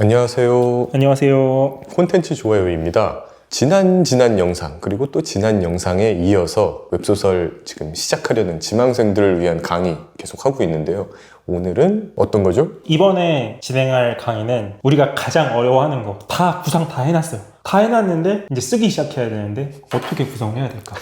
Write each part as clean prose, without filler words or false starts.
안녕하세요. 안녕하세요. 콘텐츠 좋아요입니다. 지난 영상 그리고 또 지난 영상에 이어서 웹소설 지금 시작하려는 지망생들을 위한 강의 계속 하고 있는데요. 오늘은 어떤 거죠? 이번에 진행할 강의는 우리가 가장 어려워하는 거 다 구상 다 해놨어요. 다 해놨는데 이제 쓰기 시작해야 되는데 어떻게 구성해야 될까?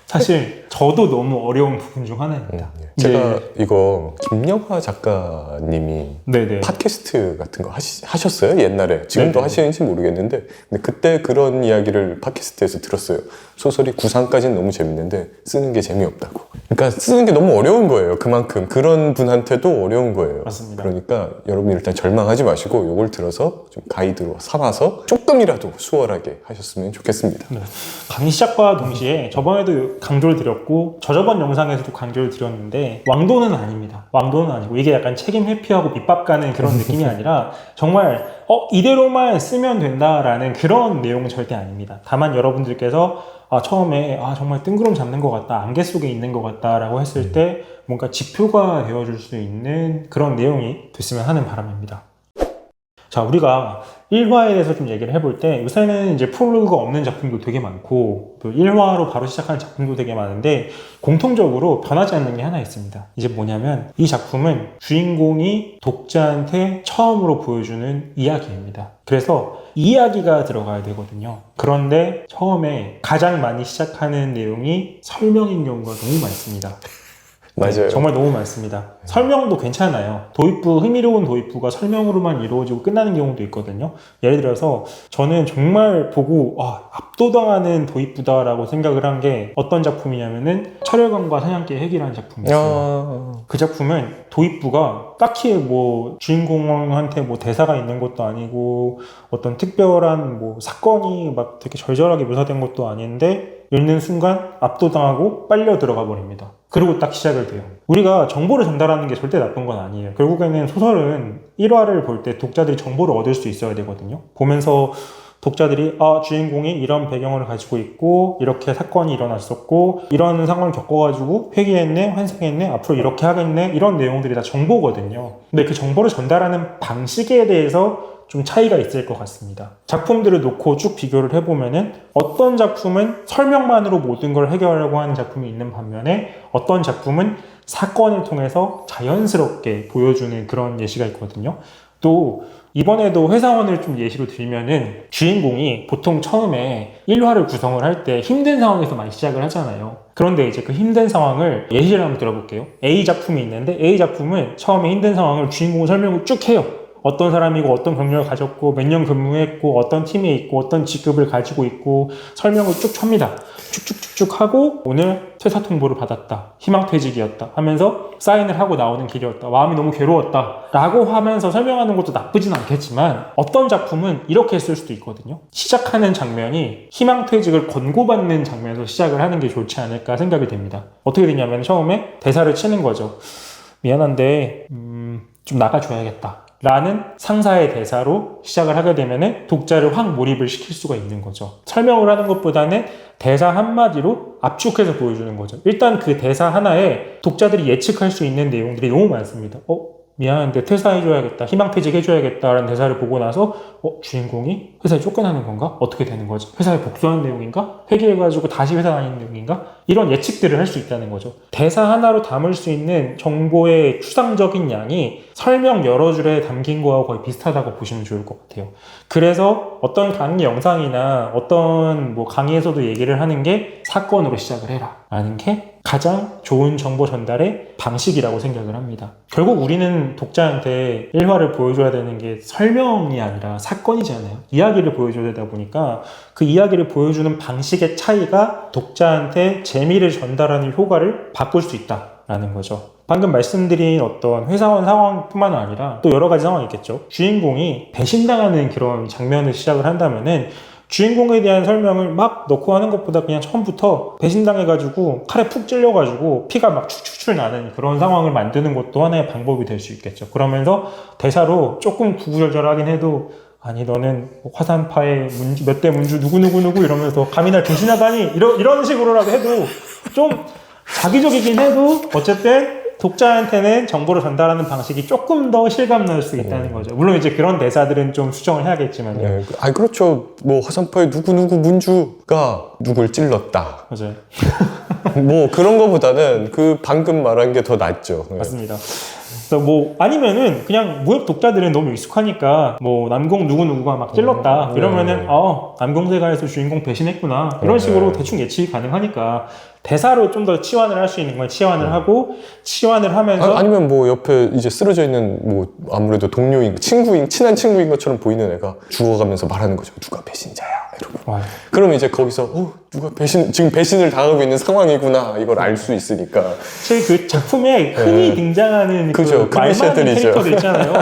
사실 저도 너무 어려운 부분 중 하나입니다. 제가 이거 김영하 작가님이 네네. 팟캐스트 같은 거 하셨어요? 옛날에. 지금도 네네. 하시는지 모르겠는데 근데 그때 그런 이야기를 팟캐스트에서 들었어요. 소설이 구상까지는 너무 재밌는데 쓰는 게 재미없다고. 그러니까 쓰는 게 너무 어려운 거예요. 그만큼 그런 분한테도 어려운 거예요. 맞습니다. 그러니까 여러분 일단 절망하지 마시고 이걸 들어서 좀 가이드로 삼아서 조금이라도 수월하게 하셨으면 좋겠습니다. 네. 강의 시작과 동시에 저번에도 강조를 드렸고 저저번 영상에서도 강조를 드렸는데 왕도는 아닙니다. 왕도는 아니고 이게 약간 책임 회피하고 밑밥 가는 그런 느낌이 아니라 정말 이대로만 쓰면 된다라는 그런 내용은 절대 아닙니다. 다만 여러분들께서 처음에 정말 뜬구름 잡는 것 같다, 안개 속에 있는 것 같다 라고 했을 때 뭔가 지표가 되어줄 수 있는 그런 내용이 됐으면 하는 바람입니다. 자, 우리가 1화에 대해서 좀 얘기를 해볼 때 요새는 이제 프롤로그가 없는 작품도 되게 많고 또 1화로 바로 시작하는 작품도 되게 많은데 공통적으로 변하지 않는 게 하나 있습니다. 이제 뭐냐면 이 작품은 주인공이 독자한테 처음으로 보여주는 이야기입니다. 그래서 이야기가 들어가야 되거든요. 그런데 처음에 가장 많이 시작하는 내용이 설명인 경우가 너무 많습니다. 맞아요. 정말 너무 많습니다. 설명도 괜찮아요. 도입부, 흥미로운 도입부가 설명으로만 이루어지고 끝나는 경우도 있거든요. 예를 들어서 저는 정말 보고 압도당하는 도입부다라고 생각을 한 게 어떤 작품이냐면은 철혈강과 사냥개의 핵이라는 작품이었어요. 그 작품은 도입부가 딱히 뭐 주인공한테 뭐 대사가 있는 것도 아니고 어떤 특별한 뭐 사건이 막 되게 절절하게 묘사된 것도 아닌데 읽는 순간 압도당하고 빨려 들어가 버립니다. 그리고 딱 시작을 돼요. 우리가 정보를 전달하는 게 절대 나쁜 건 아니에요. 결국에는 소설은 1화를 볼 때 독자들이 정보를 얻을 수 있어야 되거든요. 보면서 독자들이 주인공이 이런 배경을 가지고 있고 이렇게 사건이 일어났었고 이런 상황을 겪어가지고 회귀했네, 환생했네, 앞으로 이렇게 하겠네 이런 내용들이 다 정보거든요. 근데 그 정보를 전달하는 방식에 대해서 좀 차이가 있을 것 같습니다. 작품들을 놓고 쭉 비교를 해보면은 어떤 작품은 설명만으로 모든 걸 해결하려고 하는 작품이 있는 반면에 어떤 작품은 사건을 통해서 자연스럽게 보여주는 그런 예시가 있거든요. 또 이번에도 회사원을 좀 예시로 들면은 주인공이 보통 처음에 1화를 구성을 할 때 힘든 상황에서 많이 시작을 하잖아요. 그런데 이제 그 힘든 상황을 예시를 한번 들어볼게요. A 작품이 있는데 A 작품은 처음에 힘든 상황을 주인공은 설명을 쭉 해요. 어떤 사람이고 어떤 경력을 가졌고 몇 년 근무했고 어떤 팀에 있고 어떤 직급을 가지고 있고 설명을 쭉 찹니다. 쭉쭉쭉쭉 하고 오늘 퇴사 통보를 받았다. 희망퇴직이었다 하면서 사인을 하고 나오는 길이었다. 마음이 너무 괴로웠다 라고 하면서 설명하는 것도 나쁘진 않겠지만 어떤 작품은 이렇게 쓸 수도 있거든요. 시작하는 장면이 희망퇴직을 권고받는 장면에서 시작을 하는 게 좋지 않을까 생각이 됩니다. 어떻게 되냐면 처음에 대사를 치는 거죠. 미안한데 좀 나가줘야겠다 라는 상사의 대사로 시작을 하게 되면 독자를 확 몰입을 시킬 수가 있는 거죠. 설명을 하는 것보다는 대사 한마디로 압축해서 보여주는 거죠. 일단 그 대사 하나에 독자들이 예측할 수 있는 내용들이 너무 많습니다. 미안한데 퇴사해줘야겠다, 희망퇴직 해줘야겠다 라는 대사를 보고 나서 주인공이 회사에 쫓겨나는 건가? 어떻게 되는 거지? 회사에 복수하는 내용인가? 회귀해가지고 다시 회사 다니는 내용인가? 이런 예측들을 할 수 있다는 거죠. 대사 하나로 담을 수 있는 정보의 추상적인 양이 설명 여러 줄에 담긴 거하고 거의 비슷하다고 보시면 좋을 것 같아요. 그래서 어떤 강의 영상이나 어떤 뭐 강의에서도 얘기를 하는 게 사건으로 시작을 해라 라는 게 가장 좋은 정보 전달의 방식이라고 생각을 합니다. 결국 우리는 독자한테 1화를 보여줘야 되는 게 설명이 아니라 사건이잖아요. 이야기를 보여줘야 되다 보니까 그 이야기를 보여주는 방식의 차이가 독자한테 재미를 전달하는 효과를 바꿀 수 있다라는 거죠. 방금 말씀드린 어떤 회사원 상황뿐만 아니라 또 여러 가지 상황이 있겠죠. 주인공이 배신당하는 그런 장면을 시작을 한다면은 주인공에 대한 설명을 막 넣고 하는 것보다 그냥 처음부터 배신당해가지고 칼에 푹 찔려가지고 피가 막 축축 나는 그런 상황을 만드는 것도 하나의 방법이 될 수 있겠죠. 그러면서 대사로 조금 구구절절하긴 해도 아니 너는 화산파의 몇 대 문주 누구누구누구 이러면서 감히 날 배신하다니 이런 식으로라도 해도 좀 자기적이긴 해도 어쨌든 독자한테는 정보를 전달하는 방식이 조금 더 실감날 수 있다는 거죠. 물론 이제 그런 대사들은 좀 수정을 해야겠지만요. 네. 아니 그렇죠. 뭐 화산파에 누구누구 문주가 누굴 찔렀다. 맞아요. 뭐 그런 거보다는 그 방금 말한 게 더 낫죠. 네. 맞습니다. 그래서 뭐 아니면은 그냥 무협 독자들은 너무 익숙하니까 뭐 남공 누구누구가 막 찔렀다 이러면은 남공세가에서 주인공 배신했구나 이런 식으로 대충 예측이 가능하니까 대사로 좀 더 치환을 할 수 있는 건 치환을 하고 치환을 하면서 아니면 뭐 옆에 이제 쓰러져 있는 뭐 아무래도 동료인 친구인 친한 친구인 것처럼 보이는 애가 죽어가면서 말하는 거죠. 누가 배신자야 이러고. 그러면 이제 거기서 누가 지금 배신을 당하고 있는 상황이구나 이걸 알 수 있으니까. 사실 그 작품에 흔히 등장하는 그죠. 그 말 많은 클리셰들이죠. 캐릭터들 있잖아요.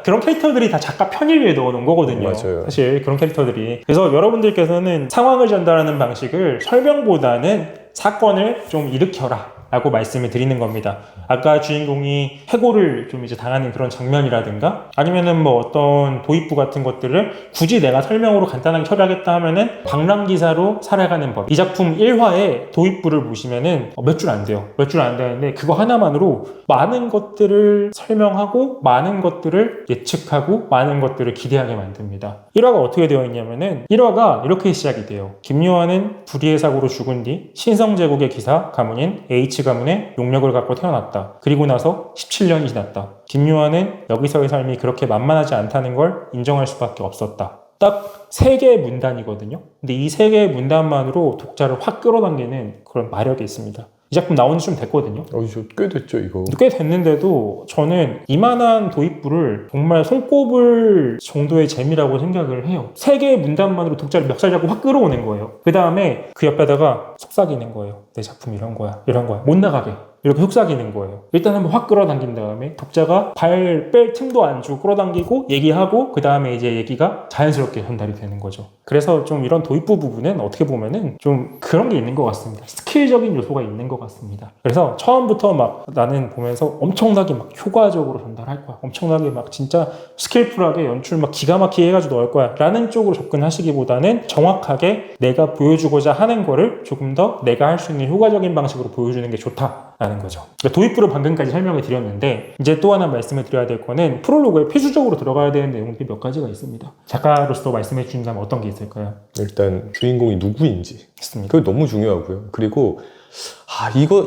그런 캐릭터들이 다 작가 편의를 넣어놓은 거거든요. 맞아요. 사실 그런 캐릭터들이. 그래서 여러분들께서는 상황을 전달하는 방식을 설명보다는 사건을 좀 일으켜라 라고 말씀을 드리는 겁니다. 아까 주인공이 해고를 좀 이제 당하는 그런 장면이라든가 아니면은 뭐 어떤 도입부 같은 것들을 굳이 내가 설명으로 간단하게 처리하겠다 하면은 방랑기사로 살아가는 법. 이 작품 1화에 도입부를 보시면은 몇 줄 안 돼요. 몇 줄 안 되는데 그거 하나만으로 많은 것들을 설명하고 많은 것들을 예측하고 많은 것들을 기대하게 만듭니다. 1화가 어떻게 되어 있냐면은 1화가 이렇게 시작이 돼요. 김요한은 불의의 사고로 죽은 뒤 신성제국의 기사 가문인 H 가문의 용력을 갖고 태어났다. 그리고 나서 17년이 지났다. 김요한은 여기서의 삶이 그렇게 만만하지 않다는 걸 인정할 수밖에 없었다. 딱 3개의 문단이거든요. 근데 이 3개의 문단만으로 독자를 확 끌어당기는 그런 마력이 있습니다. 이 작품 나온 지 좀 됐거든요. 이제 꽤 됐죠 이거. 꽤 됐는데도 저는 이만한 도입부를 정말 손꼽을 정도의 재미라고 생각을 해요. 3개의 문단만으로 독자를 멱살 잡고 확 끌어오는 거예요. 그 다음에 그 옆에다가 속삭이는 거예요. 내 작품 이런 거야 못 나가게 이렇게 속삭이는 거예요. 일단 한번 확 끌어당긴 다음에 독자가 발 뺄 틈도 안 주고 끌어당기고 얘기하고 그 다음에 이제 얘기가 자연스럽게 전달이 되는 거죠. 그래서 좀 이런 도입부 부분은 어떻게 보면은 좀 그런 게 있는 것 같습니다. 스킬적인 요소가 있는 것 같습니다. 그래서 처음부터 막 나는 보면서 엄청나게 막 효과적으로 전달할 거야. 엄청나게 막 진짜 스킬풀하게 연출 막 기가 막히게 해가지고 넣을 거야. 라는 쪽으로 접근하시기보다는 정확하게 내가 보여주고자 하는 거를 조금 더 내가 할 수 있는 효과적인 방식으로 보여주는 게 좋다라는 거죠. 도입부를 방금까지 설명을 드렸는데 이제 또 하나 말씀을 드려야 될 거는 프롤로그에 필수적으로 들어가야 되는 내용들이 몇 가지가 있습니다. 작가로서 말씀해 주신다면 어떤 게 있을까요? 일단 주인공이 누구인지. 있습니다. 그게 너무 중요하고요. 그리고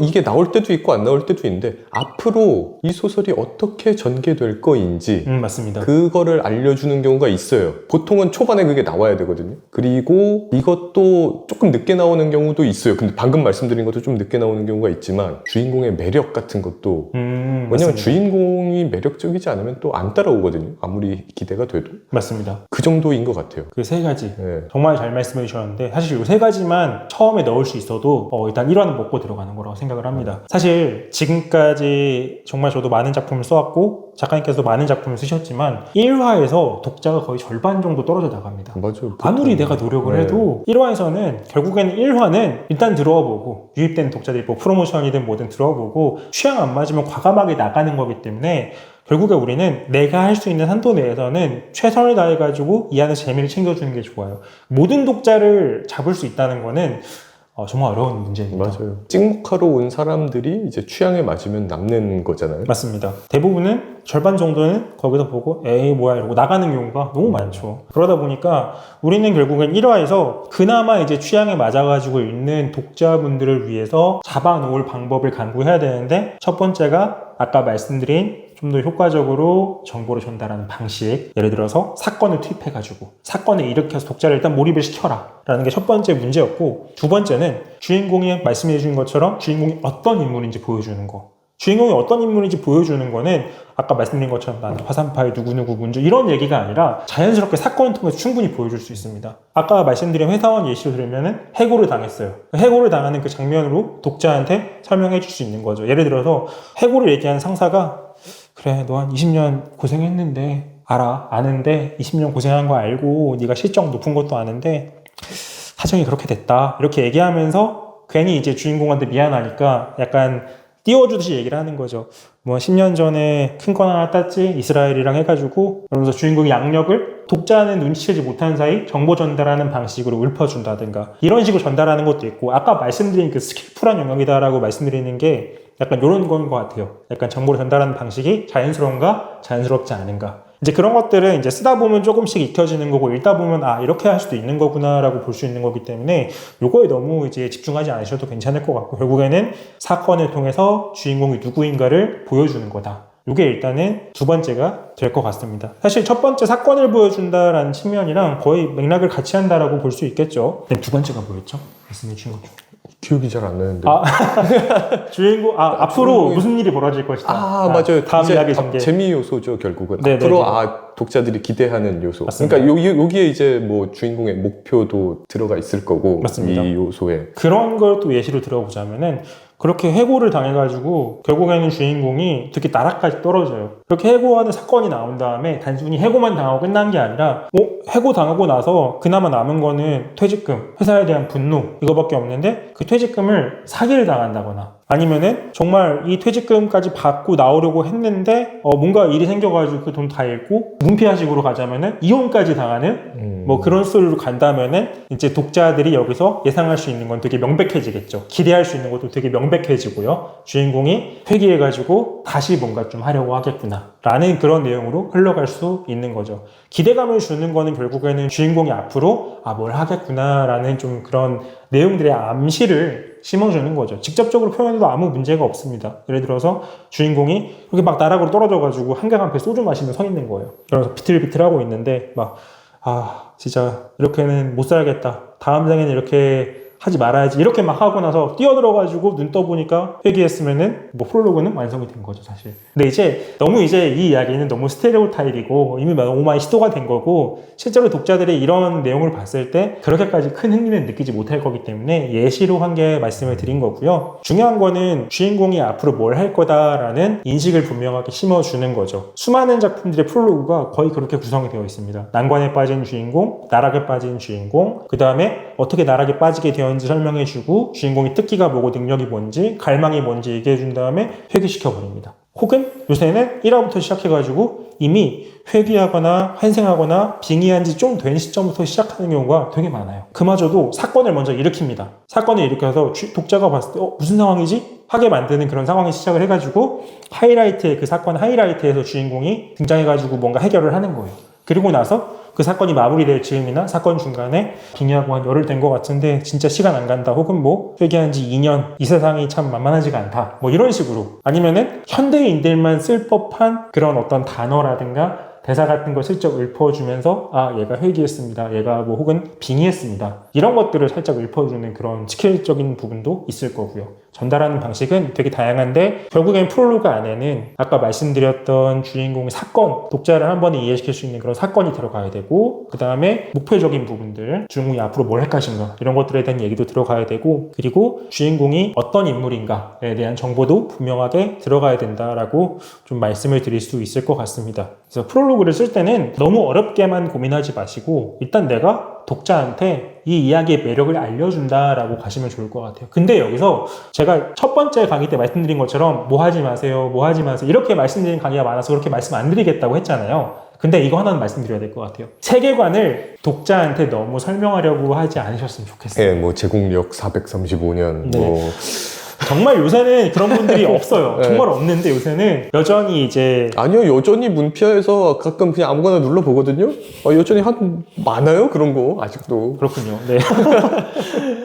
이게 나올 때도 있고 안 나올 때도 있는데 앞으로 이 소설이 어떻게 전개될 거인지 맞습니다. 그거를 알려주는 경우가 있어요. 보통은 초반에 그게 나와야 되거든요. 그리고 이것도 조금 늦게 나오는 경우도 있어요. 근데 방금 말씀드린 것도 좀 늦게 나오는 경우가 있지만 주인공의 매력 같은 것도 왜냐면 맞습니다. 주인공이 매력적이지 않으면 또 안 따라오거든요. 아무리 기대가 돼도 맞습니다. 그 정도인 것 같아요. 그 3가지 네. 정말 잘 말씀해 주셨는데 사실 이 3가지만 처음에 넣을 수 있어도 일단 1화는 먹고 들어가는 거라고 생각을 합니다. 사실 지금까지 정말 저도 많은 작품을 써왔고 작가님께서도 많은 작품을 쓰셨지만 1화에서 독자가 거의 절반 정도 떨어져 나갑니다. 맞아요. 아무리 내가 노력을 해도 1화에서는 결국에는 1화는 일단 들어보고 유입된 독자들이 뭐 프로모션이든 뭐든 들어보고 취향 안 맞으면 과감하게 나가는 거기 때문에 결국에 우리는 내가 할 수 있는 한도 내에서는 최선을 다해가지고 이 안에서 재미를 챙겨주는 게 좋아요. 모든 독자를 잡을 수 있다는 거는 정말 어려운 문제입니다. 맞아요. 찍목하러 온 사람들이 이제 취향에 맞으면 남는 거잖아요. 맞습니다. 대부분은 절반 정도는 거기서 보고 에이 뭐야 이러고 나가는 경우가 너무 많죠. 그러다 보니까 우리는 결국엔 1화에서 그나마 이제 취향에 맞아가지고 있는 독자분들을 위해서 잡아놓을 방법을 강구해야 되는데 첫 번째가 아까 말씀드린 좀 더 효과적으로 정보를 전달하는 방식, 예를 들어서 사건을 투입해가지고 사건을 일으켜서 독자를 일단 몰입을 시켜라 라는 게 첫 번째 문제였고, 두 번째는 주인공이 말씀해 주신 것처럼 주인공이 어떤 인물인지 보여주는 거. 주인공이 어떤 인물인지 보여주는 거는 아까 말씀드린 것처럼 나는 화산파의 누구누구 문주 이런 얘기가 아니라 자연스럽게 사건을 통해서 충분히 보여줄 수 있습니다. 아까 말씀드린 회사원 예시로 들면은 해고를 당했어요. 해고를 당하는 그 장면으로 독자한테 설명해 줄 수 있는 거죠. 예를 들어서 해고를 얘기하는 상사가 그래 너 한 20년 고생했는데 아는데 20년 고생한 거 알고 네가 실적 높은 것도 아는데 사정이 그렇게 됐다 이렇게 얘기하면서 괜히 이제 주인공한테 미안하니까 약간 띄워주듯이 얘기를 하는 거죠. 뭐 10년 전에 큰 건 하나 땄지 이스라엘이랑 해가지고 그러면서 주인공이 양력을 독자는 눈치채지 못한 사이 정보 전달하는 방식으로 읊어준다든가 이런 식으로 전달하는 것도 있고, 아까 말씀드린 그 스킬풀한 영역이다라고 말씀드리는 게 약간 이런 건 것 같아요. 약간 정보를 전달하는 방식이 자연스러운가 자연스럽지 않은가, 이제 그런 것들은 이제 쓰다 보면 조금씩 익혀지는 거고, 읽다 보면 아 이렇게 할 수도 있는 거구나 라고 볼 수 있는 거기 때문에 요거에 너무 이제 집중하지 않으셔도 괜찮을 것 같고, 결국에는 사건을 통해서 주인공이 누구인가를 보여주는 거다. 이게 일단은 두 번째가 될 것 같습니다. 사실 첫 번째 사건을 보여준다라는 측면이랑 거의 맥락을 같이 한다라고 볼 수 있겠죠. 네, 두 번째가 뭐였죠? 말씀해 주신 것 중. 기억이 잘 안 나는데. 주인공, 앞으로 무슨 일이 벌어질 것이다. 맞아요. 다음 이야기 전개. 재미 요소죠, 결국은. 네네네. 앞으로 독자들이 기대하는 요소. 맞습니다. 그러니까 여기에 이제 뭐 주인공의 목표도 들어가 있을 거고. 맞습니다. 이 요소에. 그런 걸 또 예시로 들어보자면은, 그렇게 해고를 당해가지고 결국에는 주인공이 특히 나라까지 떨어져요. 그렇게 해고하는 사건이 나온 다음에 단순히 해고만 당하고 끝난 게 아니라 해고 당하고 나서 그나마 남은 거는 퇴직금, 회사에 대한 분노 이거밖에 없는데, 그 퇴직금을 사기를 당한다거나 아니면은 정말 이 퇴직금까지 받고 나오려고 했는데 뭔가 일이 생겨가지고 그 돈 다 잃고, 문피아식으로 가자면은 이혼까지 당하는 뭐 그런 스토리로 간다면은 이제 독자들이 여기서 예상할 수 있는 건 되게 명백해지겠죠. 기대할 수 있는 것도 되게 명백해지고요. 주인공이 회귀해가지고 다시 뭔가 좀 하려고 하겠구나 라는 그런 내용으로 흘러갈 수 있는 거죠. 기대감을 주는 거는 결국에는 주인공이 앞으로 뭘 하겠구나 라는 좀 그런 내용들의 암시를 심어주는 거죠. 직접적으로 표현해도 아무 문제가 없습니다. 예를 들어서 주인공이 그렇게 막 나락으로 떨어져가지고 한강 앞에 소주 마시며 서 있는 거예요. 그래서 비틀비틀하고 있는데 진짜 이렇게는 못 살겠다. 다음 생에는 이렇게 하지 말아야지. 이렇게 막 하고 나서 뛰어들어가지고 눈 떠보니까 회귀했으면은 뭐 프롤로그는 완성이 된 거죠, 사실. 근데 이제 너무 이제 이 이야기는 너무 스테레오타입이고 이미 너무 많이 시도가 된 거고, 실제로 독자들이 이런 내용을 봤을 때 그렇게까지 큰 흥미는 느끼지 못할 거기 때문에 예시로 한 게 말씀을 드린 거고요. 중요한 거는 주인공이 앞으로 뭘 할 거다라는 인식을 분명하게 심어주는 거죠. 수많은 작품들의 프롤로그가 거의 그렇게 구성이 되어 있습니다. 난관에 빠진 주인공, 나락에 빠진 주인공, 그 다음에 어떻게 나락에 빠지게 되었는지 설명해주고, 주인공의 특기가 뭐고 능력이 뭔지, 갈망이 뭔지 얘기해준 다음에 회귀시켜버립니다. 혹은 요새는 1화부터 시작해가지고 이미 회귀하거나 환생하거나 빙의한 지 좀 된 시점부터 시작하는 경우가 되게 많아요. 그마저도 사건을 먼저 일으킵니다. 사건을 일으켜서 독자가 봤을 때 무슨 상황이지? 하게 만드는 그런 상황이 시작을 해가지고 그 사건 하이라이트에서 주인공이 등장해가지고 뭔가 해결을 하는 거예요. 그리고 나서 그 사건이 마무리될 즈음이나 사건 중간에 빙의하고 한 열흘 된 것 같은데 진짜 시간 안 간다, 혹은 회귀한 지 2년, 이 세상이 참 만만하지가 않다, 이런 식으로. 아니면은 현대인들만 쓸 법한 그런 어떤 단어라든가 대사 같은 걸 슬쩍 읊어주면서 얘가 회귀했습니다, 얘가 혹은 빙의했습니다, 이런 것들을 살짝 읊어주는 그런 스킬적인 부분도 있을 거고요. 전달하는 방식은 되게 다양한데, 결국엔 프롤로그 안에는 아까 말씀드렸던 주인공의 사건, 독자를 한 번에 이해시킬 수 있는 그런 사건이 들어가야 되고, 그 다음에 목표적인 부분들, 주인공이 앞으로 뭘 할 것인가, 이런 것들에 대한 얘기도 들어가야 되고, 그리고 주인공이 어떤 인물인가에 대한 정보도 분명하게 들어가야 된다라고 좀 말씀을 드릴 수 있을 것 같습니다. 그래서 프롤로그를 쓸 때는 너무 어렵게만 고민하지 마시고, 일단 내가 독자한테 이 이야기의 매력을 알려준다라고 가시면 좋을 것 같아요. 근데 여기서 제가 첫 번째 강의 때 말씀드린 것처럼 뭐 하지 마세요, 이렇게 말씀드린 강의가 많아서 그렇게 말씀 안 드리겠다고 했잖아요. 근데 이거 하나는 말씀드려야 될 것 같아요. 세계관을 독자한테 너무 설명하려고 하지 않으셨으면 좋겠어요. 제국력 435년 네. 정말 요새는 그런 분들이 없어요. 정말 없는데 요새는 여전히 이제 여전히 문피아에서 가끔 그냥 아무거나 눌러보거든요. 여전히 많아요, 그런 거 아직도. 그렇군요. 네.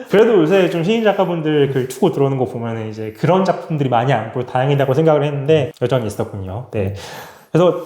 그래도 요새 좀 신인 작가분들 글 투고 들어오는 거 보면은 이제 그런 작품들이 많이 안 보여 다행이다고 생각을 했는데 여전히 있었군요. 네. 그래서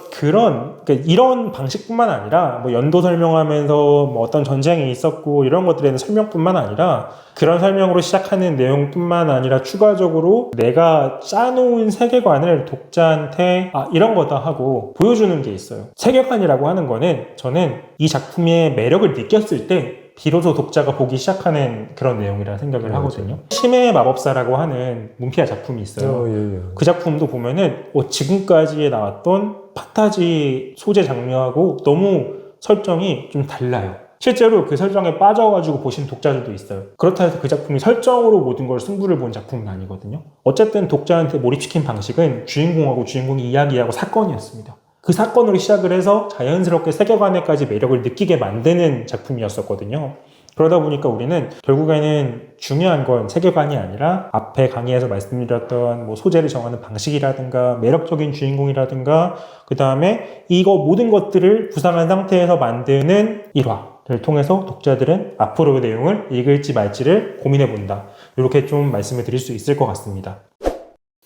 이런 방식뿐만 아니라 연도 설명하면서 어떤 전쟁이 있었고 이런 것들에 대한 설명뿐만 아니라, 그런 설명으로 시작하는 내용뿐만 아니라 추가적으로 내가 짜놓은 세계관을 독자한테 이런 거다 하고 보여주는 게 있어요. 세계관이라고 하는 거는 저는 이 작품의 매력을 느꼈을 때 비로소 독자가 보기 시작하는 그런 내용이라 생각을 하거든요. 심해의 마법사라고 하는 문피아 작품이 있어요. 그 작품도 보면은 지금까지 나왔던 판타지 소재 장르하고 너무 설정이 좀 달라요. 실제로 그 설정에 빠져가지고 보신 독자들도 있어요. 그렇다 해서 그 작품이 설정으로 모든 걸 승부를 본 작품은 아니거든요. 어쨌든 독자한테 몰입시킨 방식은 주인공하고 주인공이 이야기하고 사건이었습니다. 그 사건으로 시작을 해서 자연스럽게 세계관에까지 매력을 느끼게 만드는 작품이었었거든요. 그러다 보니까 우리는 결국에는 중요한 건 세계관이 아니라 앞에 강의에서 말씀드렸던 뭐 소재를 정하는 방식이라든가 매력적인 주인공이라든가 그 다음에 이거 모든 것들을 구상한 상태에서 만드는 일화를 통해서 독자들은 앞으로의 내용을 읽을지 말지를 고민해 본다. 이렇게 좀 말씀을 드릴 수 있을 것 같습니다.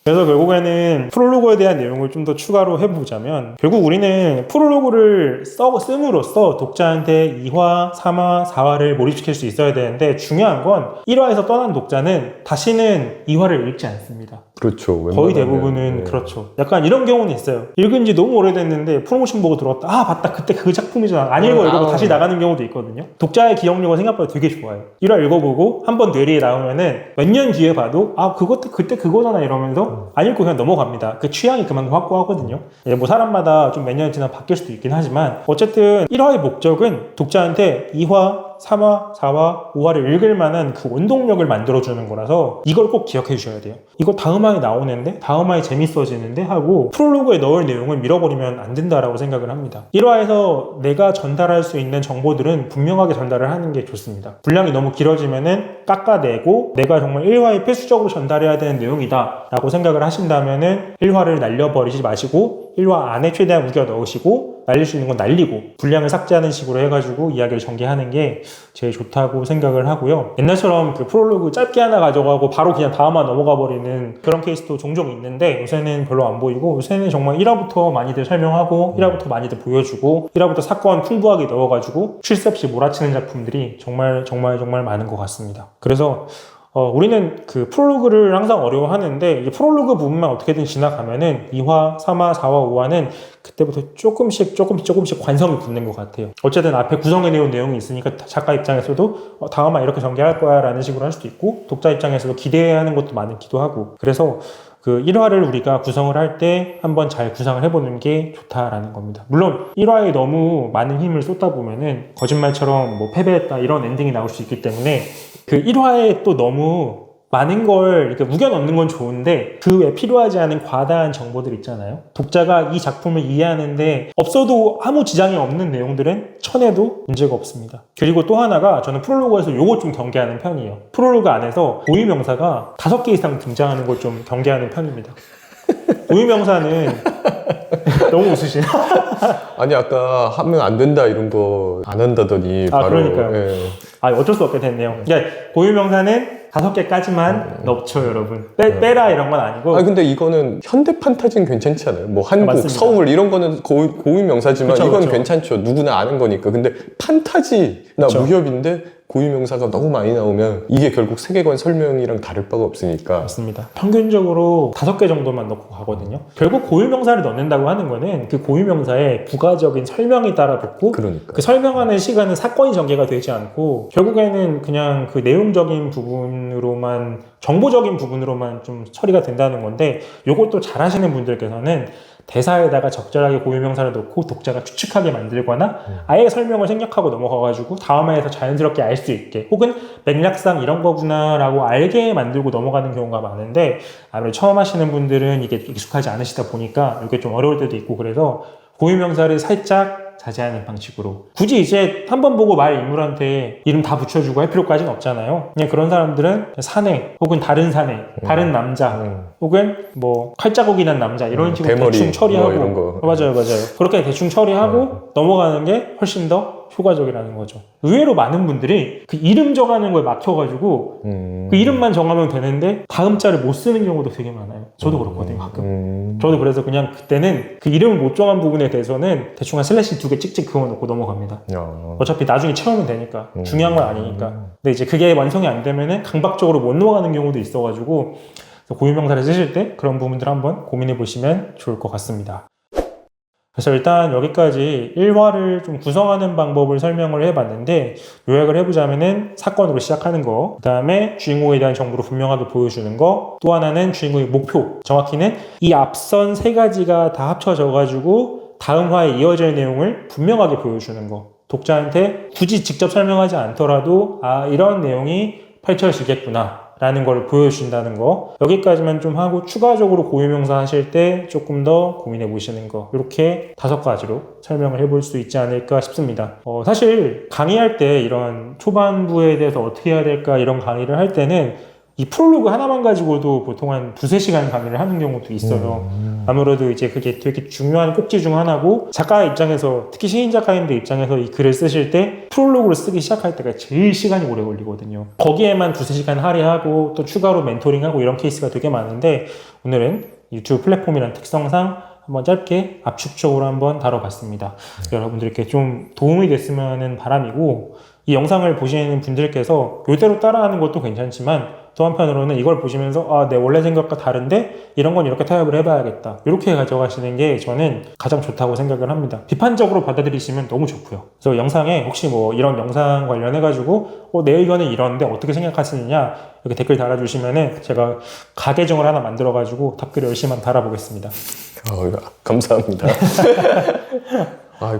그래서 결국에는 프롤로그에 대한 내용을 좀 더 추가로 해보자면 결국 우리는 프롤로그를 씀으로써 독자한테 2화, 3화, 4화를 몰입시킬 수 있어야 되는데 중요한 건 1화에서 떠난 독자는 다시는 2화를 읽지 않습니다. 그렇죠. 거의 대부분은 그렇죠. 약간 이런 경우는 있어요. 읽은 지 너무 오래됐는데 프로모션 보고 들어왔다. 아 맞다 그때 그 작품이잖아. 안 읽어 이러고 다시 나가는 경우도 있거든요. 독자의 기억력은 생각보다 되게 좋아요. 1화 읽어보고 한번 뇌리에 나오면은 몇 년 뒤에 봐도 아 그것도 그때 그거잖아 이러면서 안 읽고 그냥 넘어갑니다. 그 취향이 그만큼 확고하거든요. 예, 뭐 사람마다 좀 몇 년 지나 바뀔 수도 있긴 하지만 어쨌든 1화의 목적은 독자한테 2화 3화, 4화, 5화를 읽을 만한 그 원동력을 만들어주는 거라서 이걸 꼭 기억해 주셔야 돼요. 이거 다음 화에 나오는데 다음 화에 재밌어지는데 하고 프롤로그에 넣을 내용을 밀어버리면 안 된다라고 생각을 합니다. 1화에서 내가 전달할 수 있는 정보들은 분명하게 전달을 하는 게 좋습니다. 분량이 너무 길어지면은 깎아내고 내가 정말 1화에 필수적으로 전달해야 되는 내용이다 라고 생각을 하신다면은 1화를 날려버리지 마시고 1화 안에 최대한 우겨 넣으시고 날릴 수 있는 건 날리고 분량을 삭제하는 식으로 해가지고 이야기를 전개하는 게 제일 좋다고 생각을 하고요. 옛날처럼 그 프롤로그 짧게 하나 가져가고 바로 그냥 다음화 넘어가 버리는 그런 케이스도 종종 있는데 요새는 별로 안 보이고 요새는 정말 1화부터 많이들 설명하고 1화부터 많이들 보여주고 1화부터 사건 풍부하게 넣어가지고 쉴 새 없이 몰아치는 작품들이 정말 많은 것 같습니다. 그래서 우리는 그 프롤로그를 항상 어려워하는데 이 프롤로그 부분만 어떻게든 지나가면은 2화, 3화, 4화, 5화는 그때부터 조금씩 관성이 붙는 것 같아요. 어쨌든 앞에 구성해내온 내용이 있으니까 작가 입장에서도 다음화 이렇게 전개할 거야 라는 식으로 할 수도 있고 독자 입장에서도 기대하는 것도 많기도 하고 그래서 그 1화를 우리가 구성을 할 때 한번 잘 구상을 해보는 게 좋다라는 겁니다. 물론 1화에 너무 많은 힘을 쏟다 보면은 거짓말처럼 뭐 패배했다 이런 엔딩이 나올 수 있기 때문에 그 1화에 또 너무 많은 걸 이렇게 우겨 넣는 건 좋은데 그 외에 필요하지 않은 과다한 정보들 있잖아요. 독자가 이 작품을 이해하는데 없어도 아무 지장이 없는 내용들은 쳐내도 문제가 없습니다. 그리고 또 하나가 저는 프롤로그에서 요거 좀 경계하는 편이에요. 프롤로그 안에서 고유명사가 5개 이상 등장하는 걸 좀 경계하는 편입니다. 고유명사는 너무 웃으시네. 아니 아까 하면 안 된다 이런 거 안 한다더니 바로 그러니까요. 예. 어쩔 수 없게 됐네요. 그러니까 고유명사는 5개까지만 넣죠, 여러분. 빼라 이런 건 아니고. 근데 이거는 현대 판타지는 괜찮지 않아요? 뭐 한국, 맞습니다. 서울 이런 거는 고유 명사지만 그쵸, 이건 그쵸. 괜찮죠. 누구나 아는 거니까. 근데 판타지나 그쵸. 무협인데 고유 명사가 너무 많이 나오면 이게 결국 세계관 설명이랑 다를 바가 없으니까. 맞습니다. 평균적으로 5개 정도만 넣고 가거든요. 결국 고유명사를 넣는다고 하는 거는 그 고유명사의 부가적인 설명이 따라 붙고 그러니까. 그 설명하는 시간은 사건이 전개가 되지 않고 결국에는 그냥 그 내용적인 부분으로만 정보적인 부분으로만 좀 처리가 된다는 건데 요것도 잘 하시는 분들께서는 대사에다가 적절하게 고유명사를 넣고 독자가 추측하게 만들거나 아예 설명을 생략하고 넘어가가지고 다음화에서 자연스럽게 알 수 있게 혹은 맥락상 이런 거구나 라고 알게 만들고 넘어가는 경우가 많은데 아무래도 처음 하시는 분들은 이게 익숙하지 않으시다 보니까 이게 좀 어려울 때도 있고 그래서 고유명사를 살짝 자제하는 방식으로 굳이 이제 한 번 보고 말 인물한테 이름 다 붙여주고 할 필요까지는 없잖아요. 그냥 그런 사람들은 사내 혹은 다른 사내, 다른 남자 혹은 뭐 칼자국이 난 남자 이런 식으로 대머리, 대충 처리하고 뭐 이런 거. 맞아요. 그렇게 대충 처리하고 넘어가는 게 훨씬 더 효과적이라는 거죠. 의외로 많은 분들이 그 이름 정하는 거에 막혀가지고 그 이름만 정하면 되는데 다음자를 못 쓰는 경우도 되게 많아요. 저도 그렇거든요, 가끔. 저도 그래서 그냥 그때는 그 이름을 못 정한 부분에 대해서는 대충 한 슬래시 2개 찍찍 그어놓고 넘어갑니다. 어차피 나중에 채우면 되니까 중요한 건 아니니까. 근데 이제 그게 완성이 안 되면은 강박적으로 못 넘어가는 경우도 있어가지고 고유명사를 쓰실 때 그런 부분들 한번 고민해 보시면 좋을 것 같습니다. 그래서 일단 여기까지 1화를 좀 구성하는 방법을 설명을 해봤는데 요약을 해보자면은 사건으로 시작하는 거, 그 다음에 주인공에 대한 정보를 분명하게 보여주는 거, 또 하나는 주인공의 목표, 정확히는 이 앞선 3가지가 다 합쳐져가지고 다음 화에 이어질 내용을 분명하게 보여주는 거, 독자한테 굳이 직접 설명하지 않더라도 이런 내용이 펼쳐지겠구나 라는 걸 보여주신다는 거, 여기까지만 좀 하고 추가적으로 고유명사 하실 때 조금 더 고민해 보시는 거, 이렇게 5가지로 설명을 해볼 수 있지 않을까 싶습니다. 사실 강의할 때 이런 초반부에 대해서 어떻게 해야 될까 이런 강의를 할 때는 이 프롤로그 하나만 가지고도 보통 한 2-3시간 강의를 하는 경우도 있어요. 아무래도 이제 그게 되게 중요한 꼭지 중 하나고, 작가 입장에서, 특히 시인 작가님들 입장에서 이 글을 쓰실 때 프롤로그를 쓰기 시작할 때가 제일 시간이 오래 걸리거든요. 거기에만 2-3시간 할애하고 또 추가로 멘토링하고 이런 케이스가 되게 많은데, 오늘은 유튜브 플랫폼이라는 특성상 한번 짧게 압축적으로 한번 다뤄봤습니다. 여러분들께 좀 도움이 됐으면 바람이고, 이 영상을 보시는 분들께서 이대로 따라하는 것도 괜찮지만 또 한편으로는 이걸 보시면서 내 원래 생각과 다른데 이런 건 이렇게 타협을 해봐야겠다, 이렇게 가져가시는 게 저는 가장 좋다고 생각을 합니다. 비판적으로 받아들이시면 너무 좋고요. 그래서 영상에 혹시 뭐 이런 영상 관련해 가지고 내 의견은 이런데 어떻게 생각하시느냐 이렇게 댓글 달아주시면은 제가 가계정을 하나 만들어 가지고 답글을 열심히 한번 달아보겠습니다. 감사합니다.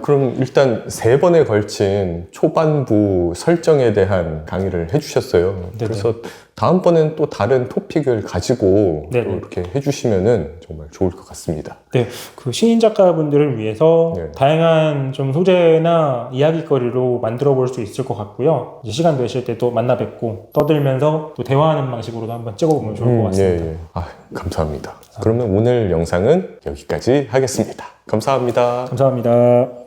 그럼 일단 3번에 걸친 초반부 설정에 대한 강의를 해주셨어요. 네네. 그래서 다음번엔 또 다른 토픽을 가지고 또 이렇게 해주시면은 정말 좋을 것 같습니다. 네, 그 시인 작가분들을 위해서 다양한 좀 소재나 이야기거리로 만들어 볼 수 있을 것 같고요. 이제 시간 되실 때 또 만나 뵙고 떠들면서 또 대화하는 방식으로도 한번 찍어보면 좋을 것 같습니다. 감사합니다. 그러면 오늘 영상은 여기까지 하겠습니다. 감사합니다. 감사합니다.